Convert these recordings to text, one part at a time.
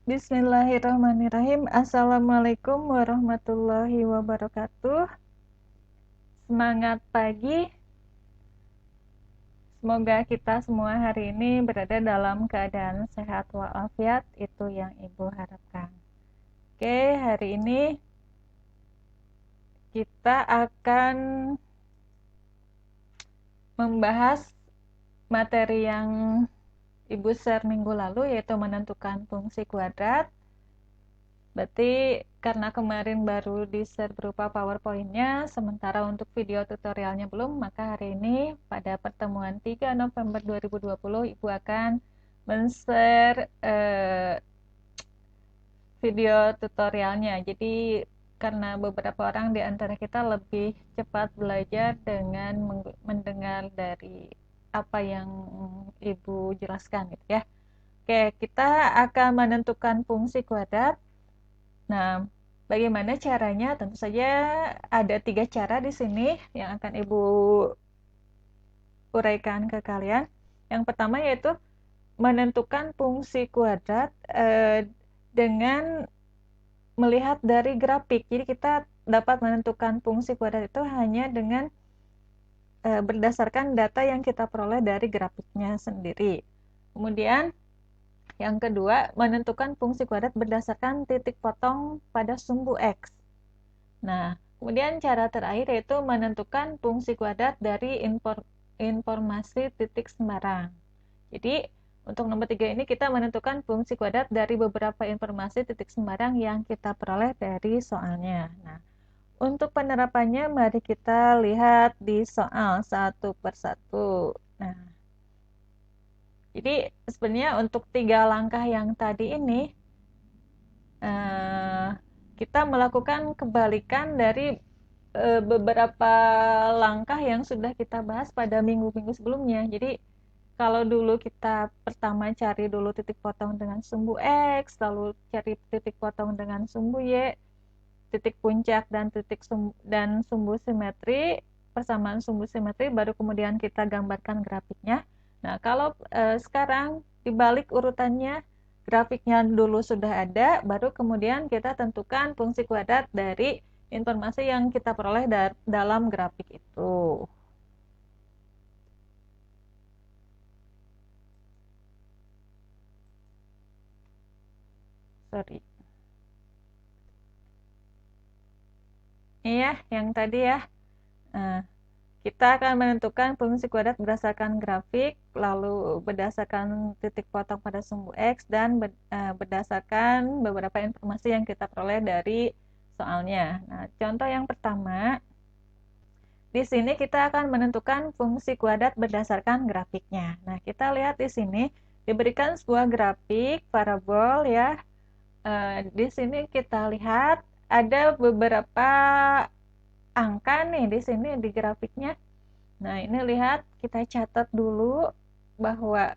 Bismillahirrahmanirrahim. Assalamualaikum warahmatullahi wabarakatuh. Semangat pagi. Semoga kita semua hari ini berada dalam keadaan sehat walafiat. Itu yang Ibu harapkan. Oke, hari ini kita akan membahas materi yang Ibu share minggu lalu, yaitu menentukan fungsi kuadrat. Berarti karena kemarin baru di-share berupa PowerPoint-nya, sementara untuk video tutorialnya belum, maka hari ini pada pertemuan 3 November 2020 Ibu akan men-share video tutorialnya. Jadi karena beberapa orang di antara kita lebih cepat belajar dengan mendengar dari apa yang Ibu jelaskan gitu ya. Oke, kita akan menentukan fungsi kuadrat. Nah, bagaimana caranya? Tentu saja ada 3 cara di sini yang akan Ibu uraikan ke kalian. Yang pertama yaitu menentukan fungsi kuadrat dengan melihat dari grafik. Jadi kita dapat menentukan fungsi kuadrat itu hanya dengan berdasarkan data yang kita peroleh dari grafiknya sendiri. Kemudian yang kedua, menentukan fungsi kuadrat berdasarkan titik potong pada sumbu X. Nah, kemudian cara terakhir yaitu menentukan fungsi kuadrat dari informasi titik sembarang. Jadi, untuk nomor 3 ini kita menentukan fungsi kuadrat dari beberapa informasi titik sembarang yang kita peroleh dari soalnya. Nah, untuk penerapannya mari kita lihat di soal satu persatu. Nah, jadi sebenarnya untuk 3 langkah yang tadi ini kita melakukan kebalikan dari beberapa langkah yang sudah kita bahas pada minggu-minggu sebelumnya. Jadi kalau dulu kita pertama cari dulu titik potong dengan sumbu X, lalu cari titik potong dengan sumbu Y, titik puncak dan sumbu simetri, persamaan sumbu simetri, baru kemudian kita gambarkan grafiknya. Nah, kalau sekarang dibalik urutannya, grafiknya dulu sudah ada, baru kemudian kita tentukan fungsi kuadrat dari informasi yang kita peroleh dalam grafik itu. Sorry. Iya, yang tadi ya. Nah, kita akan menentukan fungsi kuadrat berdasarkan grafik, lalu berdasarkan titik potong pada sumbu X, dan berdasarkan beberapa informasi yang kita peroleh dari soalnya. Nah, contoh yang pertama, di sini kita akan menentukan fungsi kuadrat berdasarkan grafiknya. Nah, kita lihat di sini diberikan sebuah grafik parabol ya. Di sini kita lihat ada beberapa angka nih di sini di grafiknya. Nah, ini lihat, kita catat dulu bahwa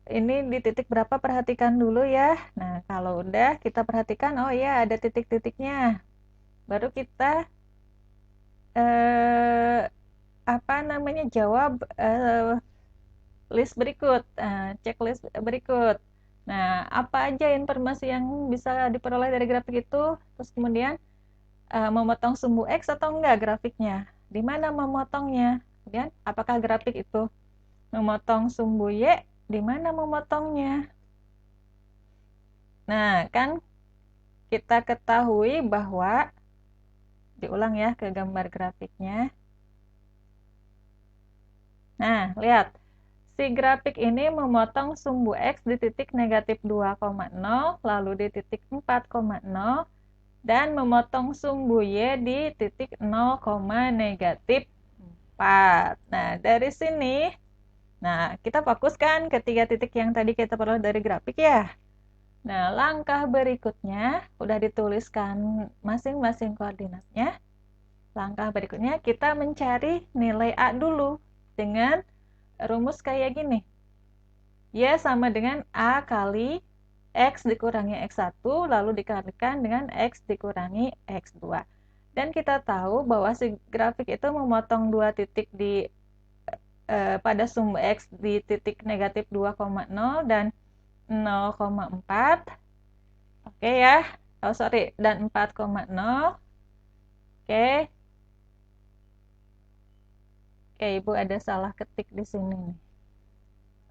ini di titik berapa, perhatikan dulu ya. Nah, kalau udah kita perhatikan, oh ya ada titik-titiknya. Baru kita jawab list berikut, checklist berikut. Nah, apa aja informasi yang bisa diperoleh dari grafik itu? Terus kemudian memotong sumbu X atau enggak grafiknya? Di mana memotongnya? Kemudian apakah grafik itu memotong sumbu Y? Di mana memotongnya? Nah, kan kita ketahui bahwa, diulang ya ke gambar grafiknya. Nah, lihat. Si grafik ini memotong sumbu X di titik negatif 2,0, lalu di titik 4,0, dan memotong sumbu Y di titik 0, negatif 4. Nah, dari sini, kita fokuskan ke 3 titik yang tadi kita peroleh dari grafik ya. Nah, langkah berikutnya udah dituliskan masing-masing koordinatnya. Langkah berikutnya kita mencari nilai A dulu dengan rumus kayak gini. Y sama dengan A kali X dikurangi X1 lalu dikalikan dengan X dikurangi X2. Dan kita tahu bahwa si grafik itu memotong 2 titik pada sumbu X di titik negatif 2,0 dan 0,4. Oke ya. Oh sorry, dan 4,0. Oke. Oke, Ibu ada salah ketik di sini nih.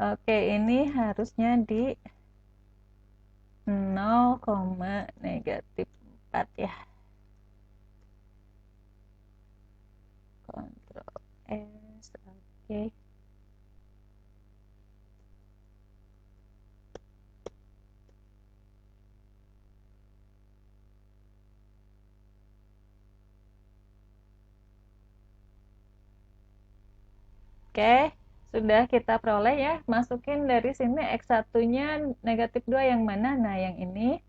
Oke, ini harusnya di 0,-4 ya. Ctrl S. Oke. Oke, sudah kita peroleh ya. Masukin dari sini X1-nya -2 yang mana? Nah, yang ini.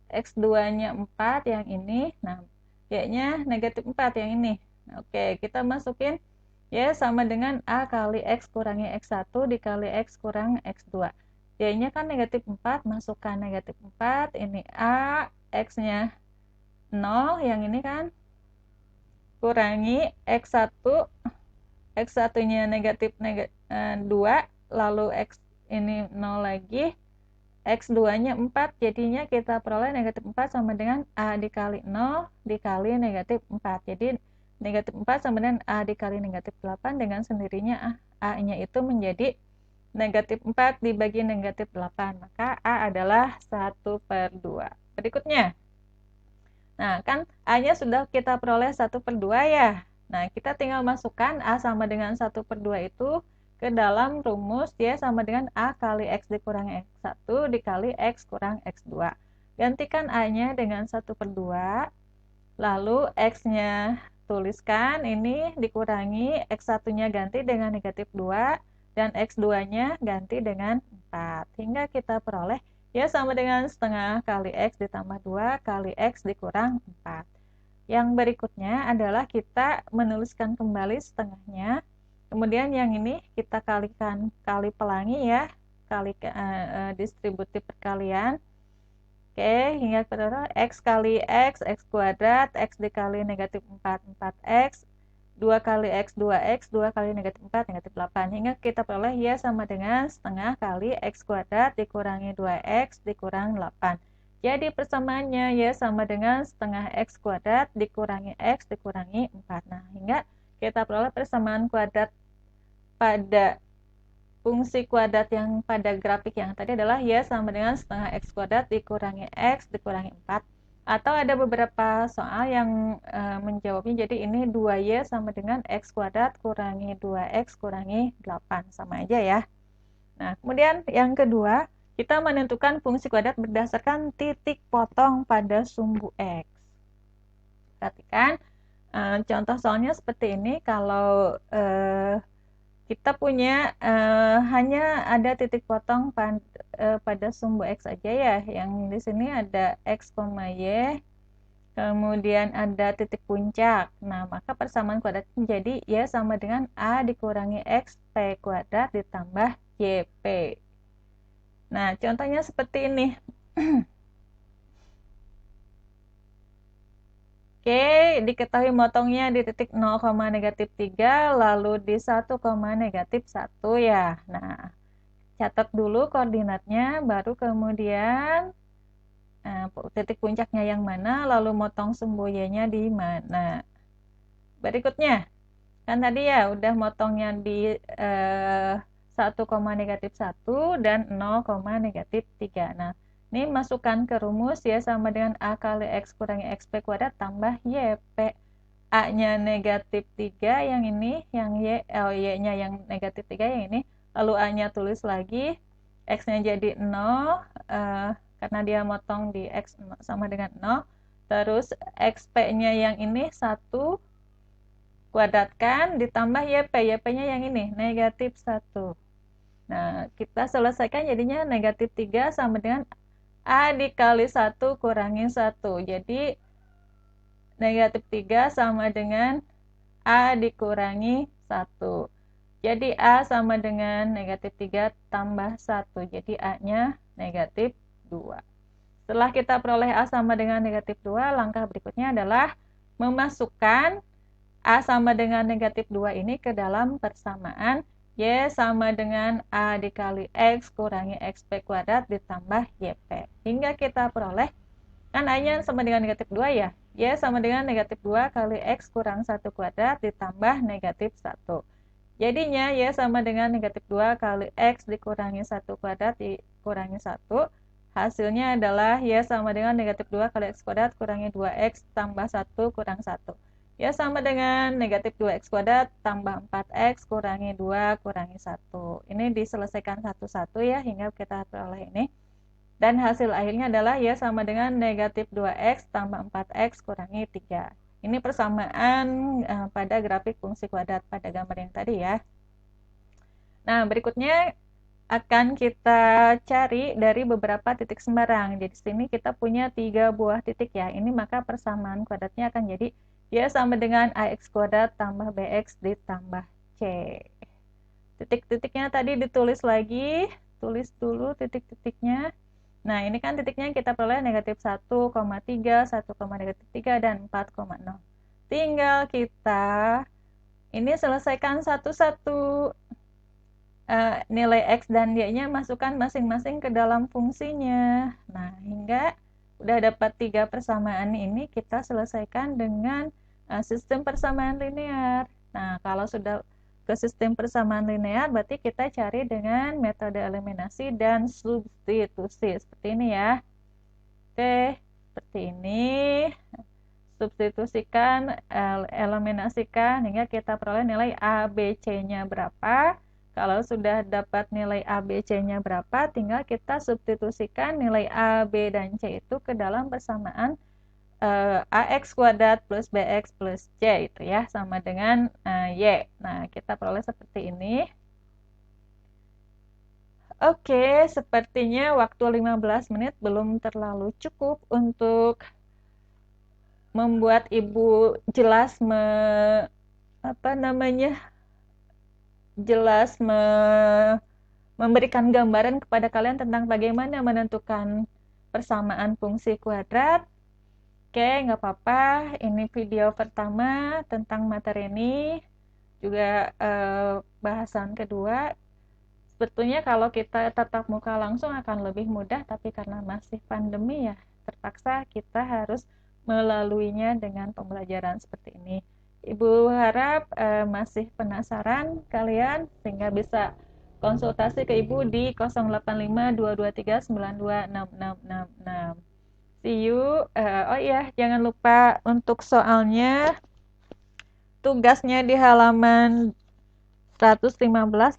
X2-nya 4 yang ini. Nah, Y-nya -4 yang ini. Nah, oke, kita masukin Y sama dengan A kali X kurangi X1 dikali X kurang X2. Y-nya kan -4, masukkan -4. Ini A, X-nya 0, yang ini kan. Kurangi X1. X1-nya -2, lalu X ini 0 lagi, X2-nya 4, jadinya kita peroleh -4 sama dengan A dikali 0 dikali -4. Jadi -4 sama dengan A dikali -8, dengan sendirinya A-nya itu menjadi -4 dibagi -8. Maka A adalah 1/2. Berikutnya. Nah, kan A-nya sudah kita peroleh 1/2 ya. Nah, kita tinggal masukkan A sama dengan 1/2 itu ke dalam rumus Y sama dengan A kali X dikurangi X1 dikali X kurang X2. Gantikan A-nya dengan 1/2, lalu X-nya tuliskan, ini dikurangi, X1-nya ganti dengan -2, dan X2-nya ganti dengan 4. Hingga kita peroleh Y sama dengan setengah kali X ditambah 2 kali X dikurang 4. Yang berikutnya adalah kita menuliskan kembali setengahnya. Kemudian yang ini kita kalikan kali pelangi ya, kali distributif perkalian. Oke, hingga pada X kali X, X kuadrat, X dikali -4, 4X, 2 kali X, 2X, 2 kali -4, -8. Hingga kita peroleh Y sama dengan setengah kali X kuadrat dikurangi 2X dikurang 8. Jadi persamaannya Y sama dengan setengah X kuadrat dikurangi X dikurangi 4. Nah, hingga kita peroleh persamaan kuadrat pada fungsi kuadrat yang pada grafik yang tadi adalah Y sama dengan setengah X kuadrat dikurangi X dikurangi 4. Atau ada beberapa soal yang menjawabnya, jadi ini 2Y sama dengan X kuadrat kurangi 2X kurangi 8. Sama aja ya. Nah, kemudian yang kedua, kita menentukan fungsi kuadrat berdasarkan titik potong pada sumbu X. Perhatikan, contoh soalnya seperti ini. Kalau kita punya hanya ada titik potong pada sumbu X aja ya. Yang di sini ada X, Y, kemudian ada titik puncak. Nah, maka persamaan kuadrat menjadi Y sama dengan A dikurangi X P kuadrat ditambah YP. Nah, contohnya seperti ini. Oke, diketahui motongnya di titik 0,-3, lalu di 1,-1 ya. Nah, catat dulu koordinatnya, baru kemudian titik puncaknya yang mana, lalu motong sumbu Y-nya di mana. Berikutnya, kan tadi ya udah motongnya di 1,-1 dan 0,-3. Nah, ini masukkan ke rumus Y sama dengan A kali X kurangi XP kuadrat tambah YP. A-nya -3 yang ini, yang Y-nya yang -3 yang ini, lalu A-nya tulis lagi, X-nya jadi 0, karena dia motong di X sama dengan 0, terus XP-nya yang ini 1, kuadratkan, ditambah YP, YP-nya yang ini, -1. Nah, kita selesaikan jadinya -3 sama dengan A dikali 1 kurangi 1. Jadi, -3 sama dengan A dikurangi 1. Jadi, A sama dengan -3 tambah 1. Jadi, A-nya -2. Setelah kita peroleh A sama dengan -2, langkah berikutnya adalah memasukkan A sama dengan -2 ini ke dalam persamaan Y sama dengan A dikali X kurangi XP kuadrat ditambah YP. Hingga kita peroleh, kan A-nya sama dengan negatif 2 ya. Y sama dengan negatif 2 kali X kurang 1 kuadrat ditambah negatif 1. Jadinya Y sama dengan negatif 2 kali X dikurangi 1 kuadrat dikurangi 1. Hasilnya adalah Y sama dengan negatif 2 kali X kuadrat kurangi 2X tambah 1 kurang 1. Y sama dengan negatif 2X kuadrat tambah 4X kurangi 2 kurangi 1. Ini diselesaikan satu-satu ya hingga kita peroleh ini. Dan hasil akhirnya adalah Y sama dengan negatif 2X tambah 4X kurangi 3. Ini persamaan pada grafik fungsi kuadrat pada gambar yang tadi ya. Nah, berikutnya akan kita cari dari beberapa titik sembarang. Jadi di sini kita punya 3 buah titik ya. Ini maka persamaan kuadratnya akan jadi Y sama dengan AX kuadrat tambah BX ditambah C. Titik-titiknya tadi ditulis lagi. Tulis dulu titik-titiknya. Nah, ini kan titiknya kita peroleh negatif 1,3, 1,-3, dan 4,0. Tinggal kita ini selesaikan satu-satu. Nilai X dan Y-nya masukkan masing-masing ke dalam fungsinya. Nah, hingga udah dapat 3 persamaan ini, kita selesaikan dengan sistem persamaan linear. Nah, kalau sudah ke sistem persamaan linear, berarti kita cari dengan metode eliminasi dan substitusi. Seperti ini ya. Oke, seperti ini. Substitusikan, eliminasikan, hingga kita peroleh nilai A, B, C-nya berapa. Kalau sudah dapat nilai A, B, C-nya berapa, tinggal kita substitusikan nilai A, B, dan C itu ke dalam persamaan AX kuadrat plus BX plus C itu ya, sama dengan Y. Nah, kita peroleh seperti ini. Oke, sepertinya waktu 15 menit belum terlalu cukup untuk membuat Ibu jelas jelas memberikan gambaran kepada kalian tentang bagaimana menentukan persamaan fungsi kuadrat. Oke, nggak apa-apa. Ini video pertama tentang materi ini, juga bahasan kedua. Sebetulnya kalau kita tatap muka langsung akan lebih mudah, tapi karena masih pandemi ya, terpaksa kita harus melaluinya dengan pembelajaran seperti ini. Ibu harap masih penasaran kalian sehingga bisa konsultasi ke Ibu di 085223926666. See you. Oh iya, jangan lupa untuk soalnya, tugasnya di halaman 115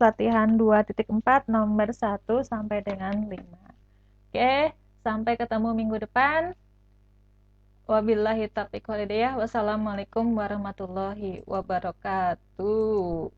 latihan 2.4 nomor 1 sampai dengan 5. Oke, sampai ketemu minggu depan. Wabillahi taufiq wal hidayah. Wassalamualaikum warahmatullahi wabarakatuh.